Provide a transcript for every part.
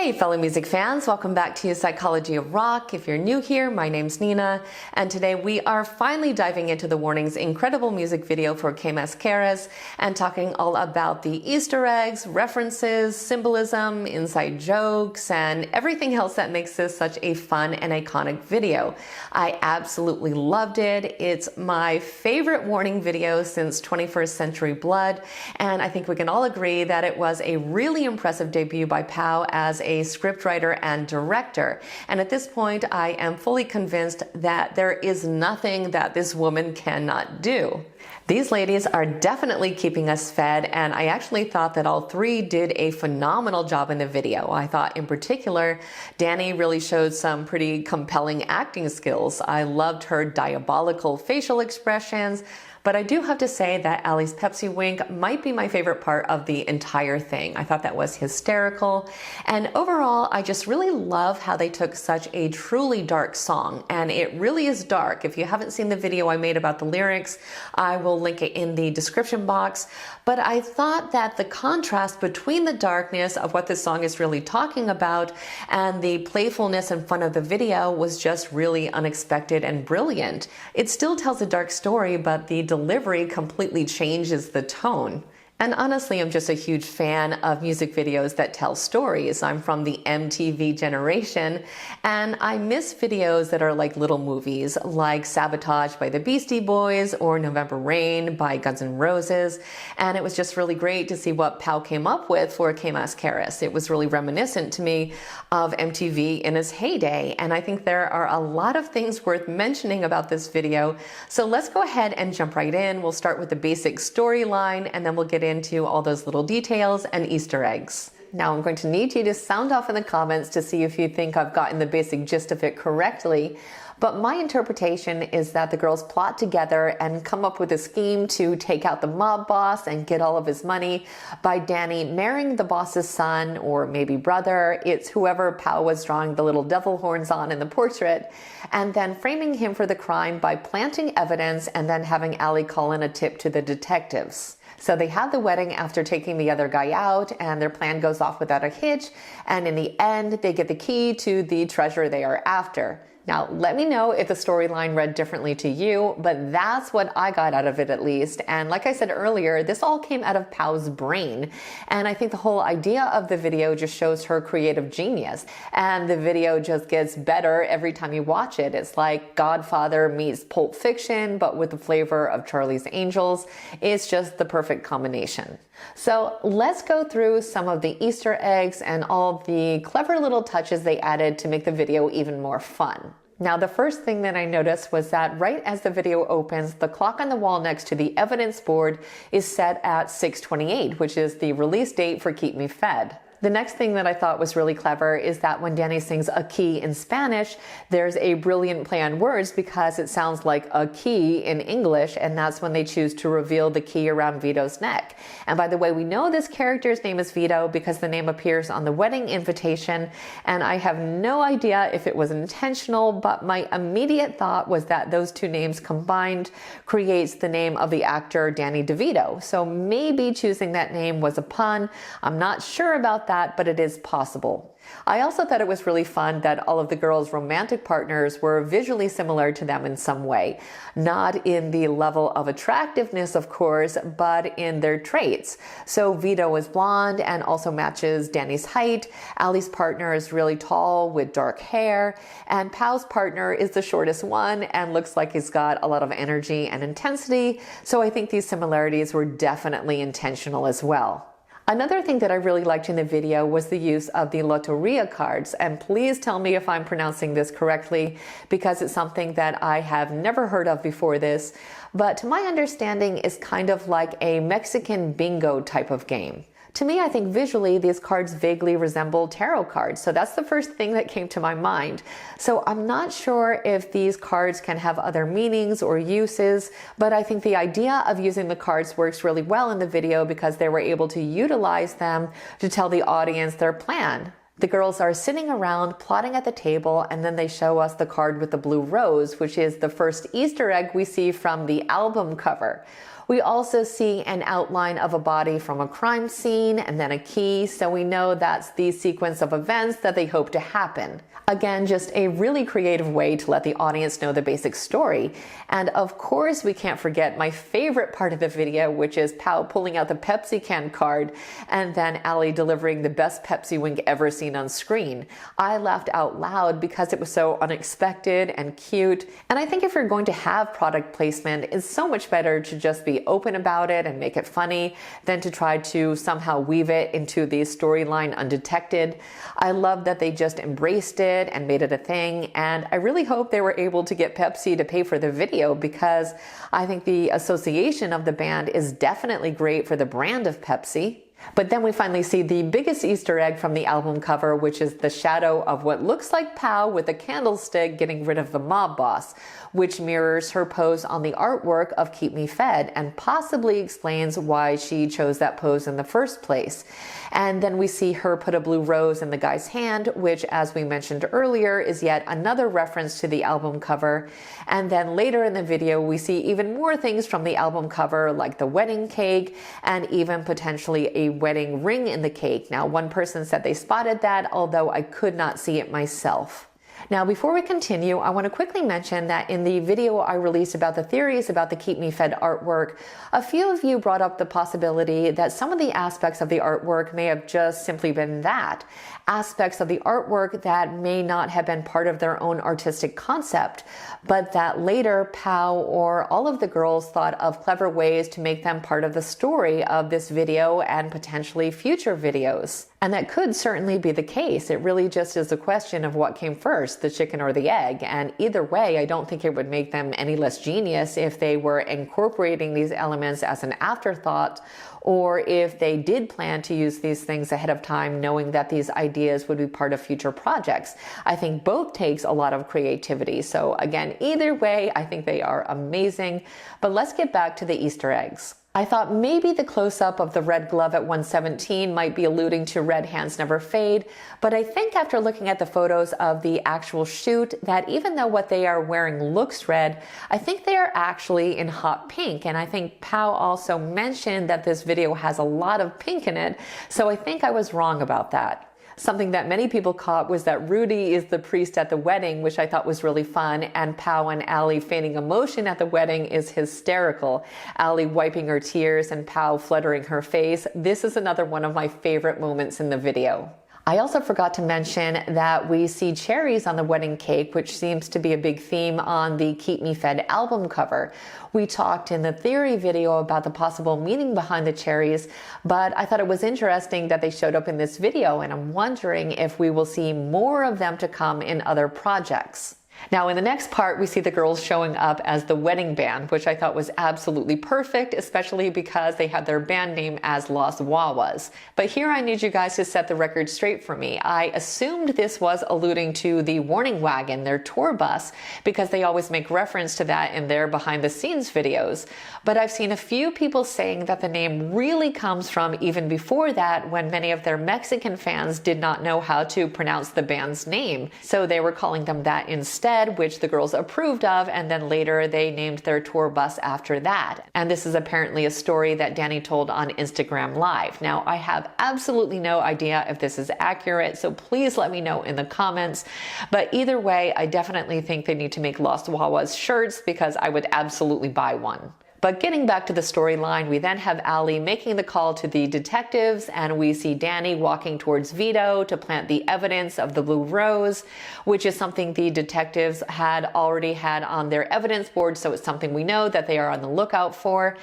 Hey fellow music fans, welcome back to Psychology of Rock. If you're new here, my name's Nina, and today we are finally diving into the Warning's incredible music video for Que Mas Quieres and talking all about the Easter eggs, references, symbolism, inside jokes, and everything else that makes this such a fun and iconic video. I absolutely loved it. It's my favorite Warning video since 21st Century Blood, and I think we can all agree that it was a really impressive debut by Pau as a scriptwriter and director. And at this point, I am fully convinced that there is nothing that this woman cannot do. These ladies are definitely keeping us fed, and I actually thought that all three did a phenomenal job in the video. I thought in particular, Dany really showed some pretty compelling acting skills. I loved her diabolical facial expressions, but I do have to say that Ali's Pepsi wink might be my favorite part of the entire thing. I thought that was hysterical. And overall, I just really love how they took such a truly dark song. And it really is dark. If you haven't seen the video I made about the lyrics, I will link it in the description box. But I thought that the contrast between the darkness of what this song is really talking about and the playfulness and fun of the video was just really unexpected and brilliant. It still tells a dark story, but the delivery completely changes the tone. And honestly, I'm just a huge fan of music videos that tell stories. I'm from the MTV generation, and I miss videos that are like little movies, like Sabotage by the Beastie Boys or November Rain by Guns N' Roses. And it was just really great to see what Pau came up with for Que Mas Quieres. It was really reminiscent to me of MTV in its heyday. And I think there are a lot of things worth mentioning about this video. So let's go ahead and jump right in. We'll start with the basic storyline, and then we'll get into all those little details and Easter eggs. Now I'm going to need you to sound off in the comments to see if you think I've gotten the basic gist of it correctly. But my interpretation is that the girls plot together and come up with a scheme to take out the mob boss and get all of his money by Dany marrying the boss's son or maybe brother. It's whoever Pau was drawing the little devil horns on in the portrait, and then framing him for the crime by planting evidence and then having Ali call in a tip to the detectives. So they have the wedding after taking the other guy out, and their plan goes off without a hitch, and in the end they get the key to the treasure they are after. Now, let me know if the storyline read differently to you, but that's what I got out of it at least. And like I said earlier, this all came out of Pau's brain. And I think the whole idea of the video just shows her creative genius. And the video just gets better every time you watch it. It's like Godfather meets Pulp Fiction, but with the flavor of Charlie's Angels. It's just the perfect combination. So let's go through some of the Easter eggs and all the clever little touches they added to make the video even more fun. Now, the first thing that I noticed was that right as the video opens, the clock on the wall next to the evidence board is set at 6:28, which is the release date for Keep Me Fed. The next thing that I thought was really clever is that when Dany sings a key in Spanish, there's a brilliant play on words because it sounds like a key in English, and that's when they choose to reveal the key around Vito's neck. And by the way, we know this character's name is Vito because the name appears on the wedding invitation, and I have no idea if it was intentional, but my immediate thought was that those two names combined creates the name of the actor Danny DeVito. So maybe choosing that name was a pun. I'm not sure about that, but it is possible. I also thought it was really fun that all of the girls' romantic partners were visually similar to them in some way. Not in the level of attractiveness, of course, but in their traits. So Vito is blonde and also matches Dany's height. Ali's partner is really tall with dark hair, and Pau's partner is the shortest one and looks like he's got a lot of energy and intensity. So I think these similarities were definitely intentional as well. Another thing that I really liked in the video was the use of the Loteria cards, and please tell me if I'm pronouncing this correctly because it's something that I have never heard of before this, but to my understanding is kind of like a Mexican bingo type of game. To me, I think visually these cards vaguely resemble tarot cards, so that's the first thing that came to my mind. So I'm not sure if these cards can have other meanings or uses, but I think the idea of using the cards works really well in the video because they were able to utilize them to tell the audience their plan. The girls are sitting around plotting at the table, and then they show us the card with the blue rose, which is the first Easter egg we see from the album cover. We also see an outline of a body from a crime scene and then a key, so we know that's the sequence of events that they hope to happen. Again, just a really creative way to let the audience know the basic story. And of course, we can't forget my favorite part of the video, which is Pau pulling out the Pepsi can card and then Ali delivering the best Pepsi wink ever seen on screen. I laughed out loud because it was so unexpected and cute. And I think if you're going to have product placement, it's so much better to just be open about it and make it funny than to try to somehow weave it into the storyline undetected. I love that they just embraced it and made it a thing, and I really hope they were able to get Pepsi to pay for the video, because I think the association of the band is definitely great for the brand of Pepsi. But then we finally see the biggest Easter egg from the album cover, which is the shadow of what looks like Pau with a candlestick getting rid of the mob boss, which mirrors her pose on the artwork of Keep Me Fed and possibly explains why she chose that pose in the first place. And then we see her put a blue rose in the guy's hand, which, as we mentioned earlier, is yet another reference to the album cover. And then later in the video, we see even more things from the album cover, like the wedding cake and even potentially a wedding ring in the cake. Now, one person said they spotted that, although I could not see it myself. Now, before we continue, I want to quickly mention that in the video I released about the theories about the Keep Me Fed artwork, a few of you brought up the possibility that some of the aspects of the artwork may have just simply been that. Aspects of the artwork that may not have been part of their own artistic concept, but that later Pau or all of the girls thought of clever ways to make them part of the story of this video and potentially future videos. And that could certainly be the case. It really just is a question of what came first, the chicken or the egg. And either way, I don't think it would make them any less genius if they were incorporating these elements as an afterthought, or if they did plan to use these things ahead of time, knowing that these ideas would be part of future projects. I think both takes a lot of creativity. So again, either way, I think they are amazing. But let's get back to the Easter eggs. I thought maybe the close-up of the red glove at 117 might be alluding to Red Hands Never Fade, but I think after looking at the photos of the actual shoot that even though what they are wearing looks red, I think they are actually in hot pink. And I think Pau also mentioned that this video has a lot of pink in it, so I think I was wrong about that. Something that many people caught was that Rudy is the priest at the wedding, which I thought was really fun, and Pau and Ali feigning emotion at the wedding is hysterical. Ali wiping her tears and Pau fluttering her face. This is another one of my favorite moments in the video. I also forgot to mention that we see cherries on the wedding cake, which seems to be a big theme on the Keep Me Fed album cover. We talked in the theory video about the possible meaning behind the cherries, but I thought it was interesting that they showed up in this video, and I'm wondering if we will see more of them to come in other projects. Now, in the next part, we see the girls showing up as the wedding band, which I thought was absolutely perfect, especially because they had their band name as Los Wawas. But here I need you guys to set the record straight for me. I assumed this was alluding to the Warning Wagon, their tour bus, because they always make reference to that in their behind-the-scenes videos. But I've seen a few people saying that the name really comes from even before that, when many of their Mexican fans did not know how to pronounce the band's name. So they were calling them that instead, which the girls approved of, and then later they named their tour bus after that. And this is apparently a story that Dany told on Instagram Live. Now, I have absolutely no idea if this is accurate, so please let me know in the comments. But either way, I definitely think they need to make Los Wawas shirts, because I would absolutely buy one. But getting back to the storyline, we then have Ali making the call to the detectives, and we see Dany walking towards Vito to plant the evidence of the blue rose, which is something the detectives had already had on their evidence board, so it's something we know that they are on the lookout for.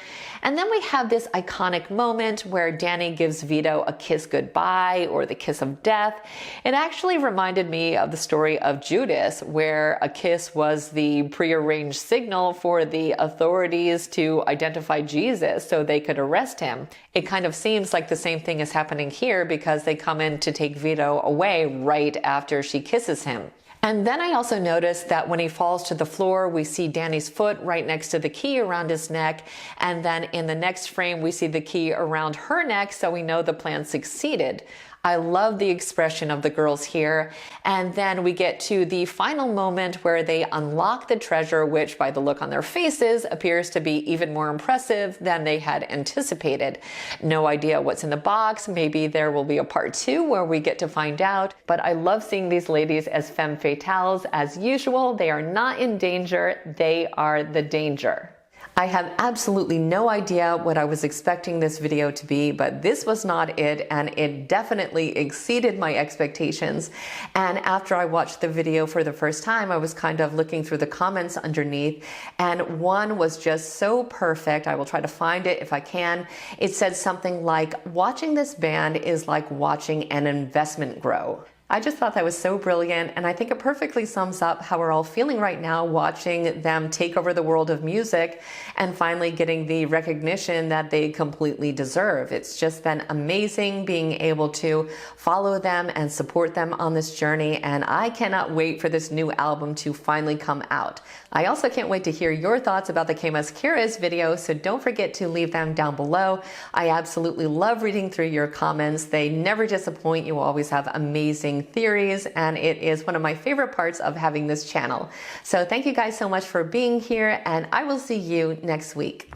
And then we have this iconic moment where Dany gives Vito a kiss goodbye, or the kiss of death. It actually reminded me of the story of Judas, where a kiss was the prearranged signal for the authorities to identify Jesus so they could arrest him. It kind of seems like the same thing is happening here, because they come in to take Vito away right after she kisses him. And then I also noticed that when he falls to the floor, we see Dany's foot right next to the key around his neck. And then in the next frame, we see the key around her neck, so we know the plan succeeded. I love the expression of the girls here. And then we get to the final moment where they unlock the treasure, which by the look on their faces appears to be even more impressive than they had anticipated. No idea what's in the box. Maybe there will be a part 2 where we get to find out. But I love seeing these ladies as femme fatales. As usual, they are not in danger. They are the danger. I have absolutely no idea what I was expecting this video to be, but this was not it, and it definitely exceeded my expectations. And after I watched the video for the first time, I was kind of looking through the comments underneath, and one was just so perfect. I will try to find it if I can. It said something like, "Watching this band is like watching an investment grow." I just thought that was so brilliant, and I think it perfectly sums up how we're all feeling right now watching them take over the world of music and finally getting the recognition that they completely deserve. It's just been amazing being able to follow them and support them on this journey, and I cannot wait for this new album to finally come out. I also can't wait to hear your thoughts about the Que Mas Quieres video, so don't forget to leave them down below. I absolutely love reading through your comments. They never disappoint. You always have amazing theories, and it is one of my favorite parts of having this channel. So thank you guys so much for being here, and I will see you next week.